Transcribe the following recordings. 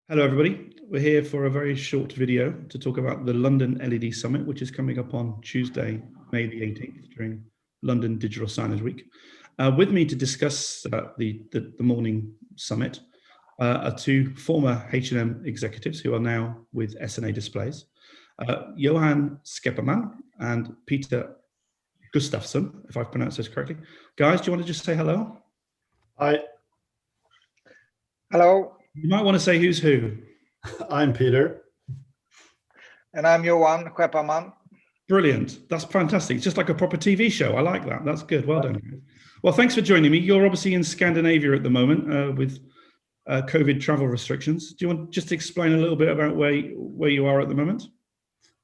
Hello everybody, we're here for a very short video to talk about the London LED Summit, which is coming up on Tuesday, May the 18th during London Digital Signage Week. With me to discuss the morning summit are two former H&M executives who are now with SNA Displays, Johan Skepparman and Peter Gustafsson, if I've pronounced this correctly. Guys, do you want to just say hello? Hi. Hello. You might want to say who's who. I'm Peter. And I'm Johan Skepparman. Brilliant. That's fantastic. It's just like a proper TV show. I like that. That's good. Well done. Well, thanks for joining me. You're obviously in Scandinavia at the moment with COVID travel restrictions. Do you want just to explain a little bit about where you are at the moment?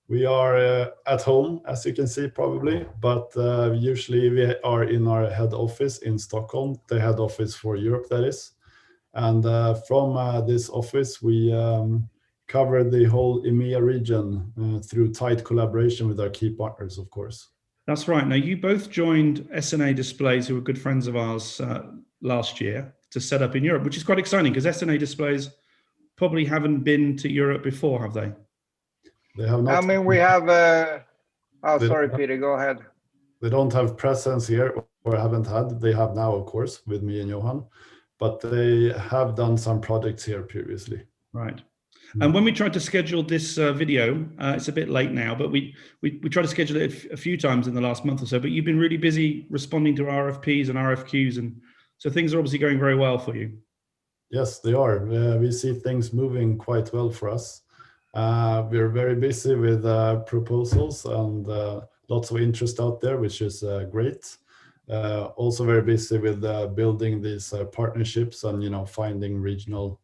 We are at home, as you can see, probably, but usually we are in our head office in Stockholm, the head office for Europe, that is. And from this office, we cover the whole EMEA region through tight collaboration with our key partners, of course. That's right. Now, you both joined SNA Displays, who were good friends of ours last year, to set up in Europe, which is quite exciting because SNA Displays probably haven't been to Europe before, have they? They have not. I mean, we have... sorry, Peter, go ahead. They don't have presence here, or haven't had. They have now, of course, with me and Johan. But they have done some projects here previously. Right. And when we tried to schedule this video, it's a bit late now, but we tried to schedule it a few times in the last month or so, but you've been really busy responding to RFPs and RFQs, and so things are obviously going very well for you. Yes, they are. We see things moving quite well for us. We're very busy with proposals and lots of interest out there, which is great. Also very busy with building these partnerships and finding regional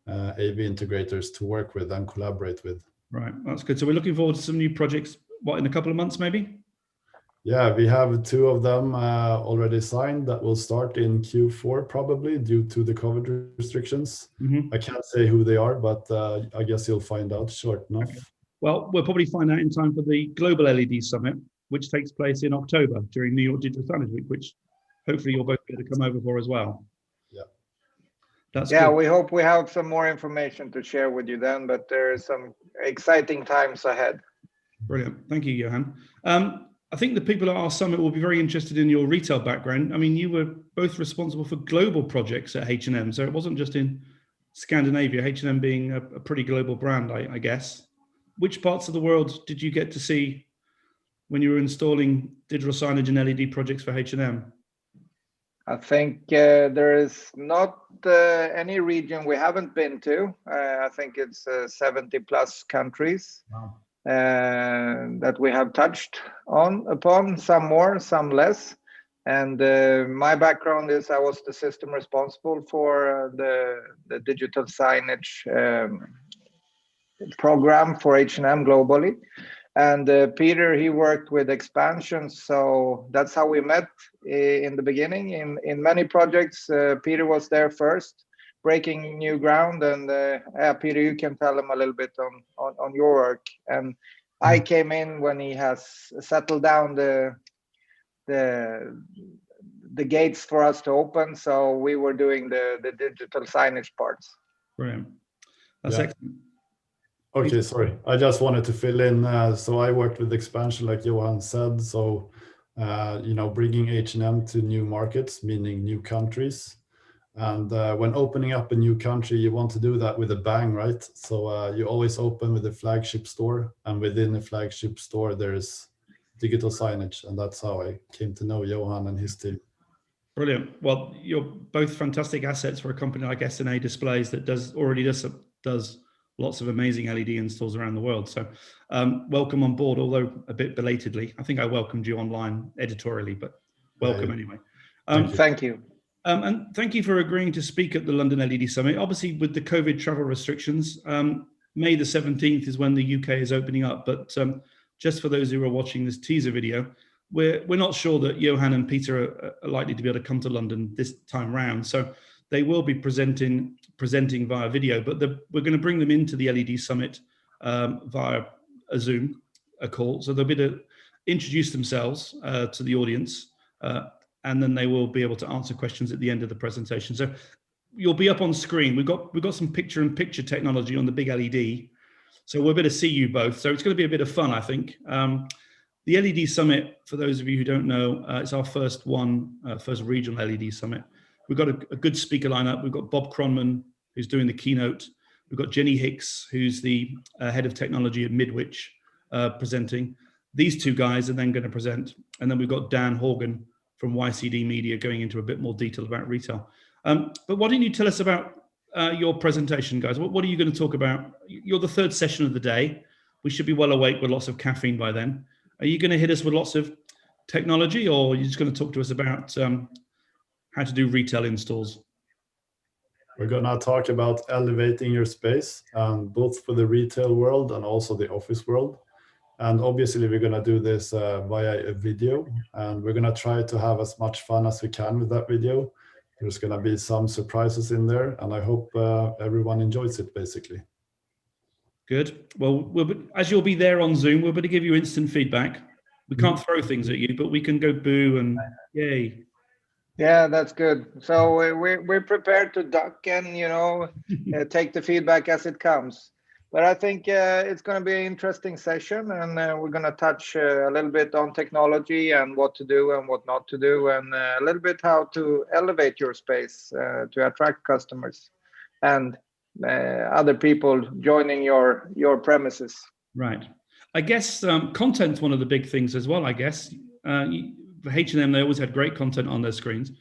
AV integrators to work with and collaborate with. Right, that's good. So we're looking forward to some new projects, what, in a couple of months maybe? Yeah, we have two of them already signed that will start in Q4 probably due to the COVID restrictions. I can't say who they are, but I guess you'll find out short enough. Okay. Well, we'll probably find out in time for the Global LED Summit, which takes place in October during New York Digital Signage Week, which hopefully you'll both be able to come over for as well. Yeah. That's good. We hope we have some more information to share with you then, but there are some exciting times ahead. Brilliant. Thank you, Johan. I think the people at our summit will be very interested in your retail background. I mean, you were both responsible for global projects at H&M, so it wasn't just in Scandinavia, H&M being a pretty global brand, I guess. Which parts of the world did you get to see when you were installing digital signage and LED projects for H&M? I think there is not any region we haven't been to. I think it's 70 plus countries. Wow. That we have touched upon, some more, some less. And my background is I was the system responsible for the digital signage program for H&M globally. And Peter, he worked with expansion, so that's how we met in the beginning. In many projects, Peter was there first, breaking new ground. And Peter, you can tell him a little bit on your work. And I came in when he has settled down the gates for us to open. So we were doing the digital signage parts. Brilliant. That's excellent. Okay, sorry. I just wanted to fill in. So I worked with expansion, like Johan said. So, bringing H&M to new markets, meaning new countries. And when opening up a new country, you want to do that with a bang, right? So you always open with a flagship store, and within the flagship store, there's digital signage. And that's how I came to know Johan and his team. Brilliant. Well, you're both fantastic assets for a company like SNA Displays that already does lots of amazing LED installs around the world. So welcome on board, although a bit belatedly. I think I welcomed you online editorially, but welcome anyway. Thank you. And thank you for agreeing to speak at the London LED Summit. Obviously, with the COVID travel restrictions, May the 17th is when the UK is opening up. But just for those who are watching this teaser video, we're not sure that Johan and Peter are likely to be able to come to London this time round. So they will be presenting via video, but we're going to bring them into the LED Summit via a Zoom call. So they'll be able to introduce themselves to the audience, and then they will be able to answer questions at the end of the presentation. So you'll be up on screen. We've got some picture-in-picture technology on the big LED, so we're able to see you both. So it's going to be a bit of fun, I think. The LED Summit, for those of you who don't know, it's our first regional LED Summit. We've got a good speaker lineup. We've got Bob Cronman, who's doing the keynote. We've got Jenny Hicks, who's the head of technology at Midwich, presenting. These two guys are then going to present. And then we've got Dan Horgan from YCD Media going into a bit more detail about retail. But why don't you tell us about your presentation, guys? What are you going to talk about? You're the third session of the day. We should be well awake with lots of caffeine by then. Are you going to hit us with lots of technology, or are you just going to talk to us about how to do retail installs? We're going to talk about elevating your space, both for the retail world and also the office world. And obviously, we're going to do this via a video, and we're going to try to have as much fun as we can with that video. There's going to be some surprises in there, and I hope everyone enjoys it, basically. Good. Well, as you'll be there on Zoom, we're going to give you instant feedback. We can't throw things at you, but we can go boo and yay. Yeah, that's good. So we're prepared to duck and, take the feedback as it comes. But I think it's going to be an interesting session, and we're going to touch a little bit on technology and what to do and what not to do, and a little bit how to elevate your space to attract customers and other people joining your premises. Right. I guess content's one of the big things as well, I guess. For H&M, they always had great content on their screens.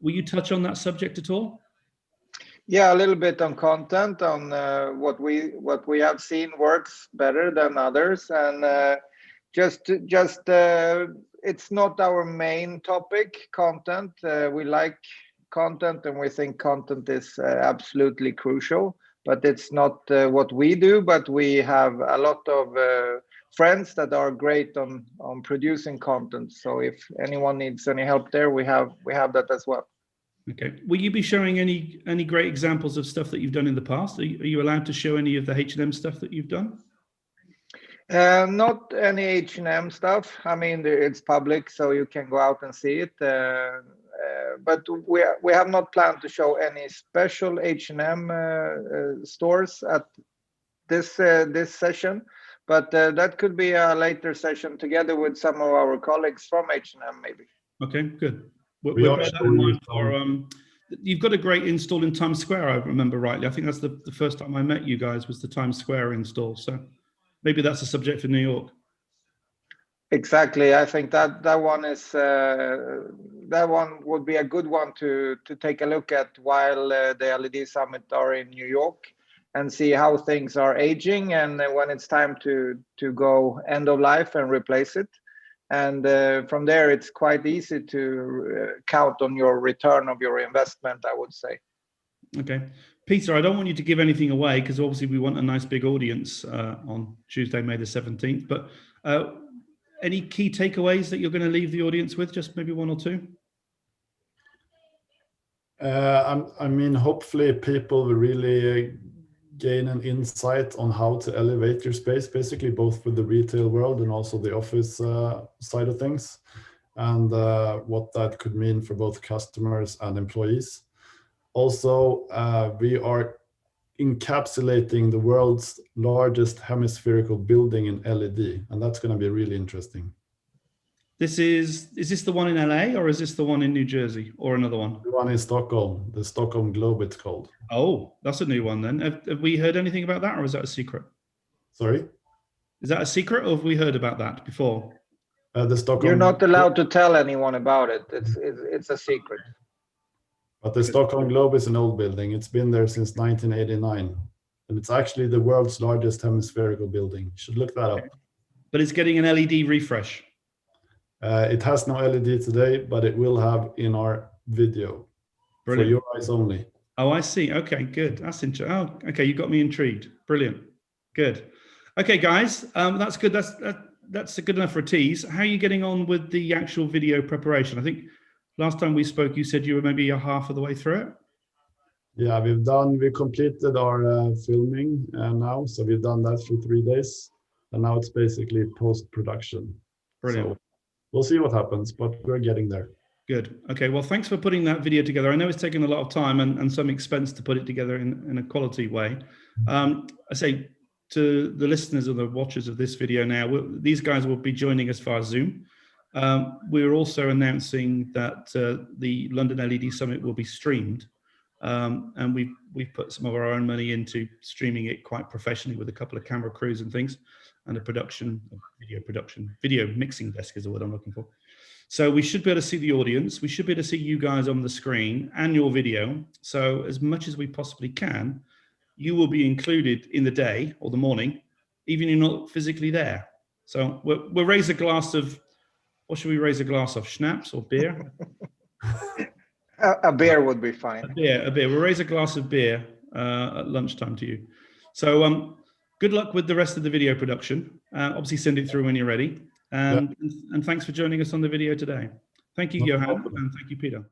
Will you touch on that subject at all? Yeah, a little bit on content, on what we have seen works better than others, and just it's not our main topic, content. We like content, and we think content is absolutely crucial, but it's not what we do. But we have a lot of friends that are great on producing content. So if anyone needs any help there, we have that as well. Okay. Will you be showing any great examples of stuff that you've done in the past? Are you allowed to show any of the H&M stuff that you've done? Not any H&M stuff. I mean, it's public, so you can go out and see it. But we have not planned to show any special H&M stores at this session. But that could be a later session together with some of our colleagues from H&M, maybe. Okay, good. We'll bear that in mind for, you've got a great install in Times Square, I remember rightly. I think that's the first time I met you guys was the Times Square install. So maybe that's a subject for New York. Exactly. I think that one is that one would be a good one to take a look at while the LED Summit are in New York, and see how things are aging, and when it's time to go end of life and replace it. And from there, it's quite easy to count on your return of your investment, I would say. Okay. Peter, I don't want you to give anything away, because obviously we want a nice big audience on Tuesday, May the 17th. But any key takeaways that you're going to leave the audience with? Just maybe one or two? I mean, hopefully people will really gain an insight on how to elevate your space, basically both for the retail world and also the office side of things, and what that could mean for both customers and employees. Also, we are encapsulating the world's largest hemispherical building in LED, and that's going to be really interesting. Is this the one in LA, or is this the one in New Jersey, or another one? The one in Stockholm, the Stockholm Globe, it's called. Oh, that's a new one then. Have we heard anything about that, or is that a secret? Sorry? Is that a secret, or have we heard about that before? The Stockholm. You're not allowed to tell anyone about it. It's a secret. But the Stockholm Globe is an old building. It's been there since 1989. And it's actually the world's largest hemispherical building. You should look that up. But it's getting an LED refresh. It has no LED today, but it will have in our video. Brilliant. For your eyes only. Oh, I see. Okay, good. That's interesting. Oh, okay, you got me intrigued. Brilliant. Good. Okay, guys, that's good. That's good enough for a tease. How are you getting on with the actual video preparation? I think last time we spoke, you said you were maybe half of the way through it. Yeah, we completed our filming now. So we've done that for 3 days. And now it's basically post-production. Brilliant. So we'll see what happens, but we're getting there. Good. Okay. Well, thanks for putting that video together. I know it's taken a lot of time and some expense to put it together in a quality way. I say to the listeners or the watchers of this video now, these guys will be joining us via Zoom. We're also announcing that the London LED Summit will be streamed. And we've put some of our own money into streaming it quite professionally with a couple of camera crews and things, and a video mixing desk is the word I'm looking for. So we should be able to see the audience. We should be able to see you guys on the screen and your video. So as much as we possibly can, you will be included in the day or the morning, even if you're not physically there. So we'll raise a glass of, what should we raise a glass of? Schnapps or beer? A beer would be fine. A beer. We'll raise a glass of beer at lunchtime to you. So good luck with the rest of the video production. Obviously send it through when you're ready. And thanks for joining us on the video today. Thank you, Johan, and thank you, Peter.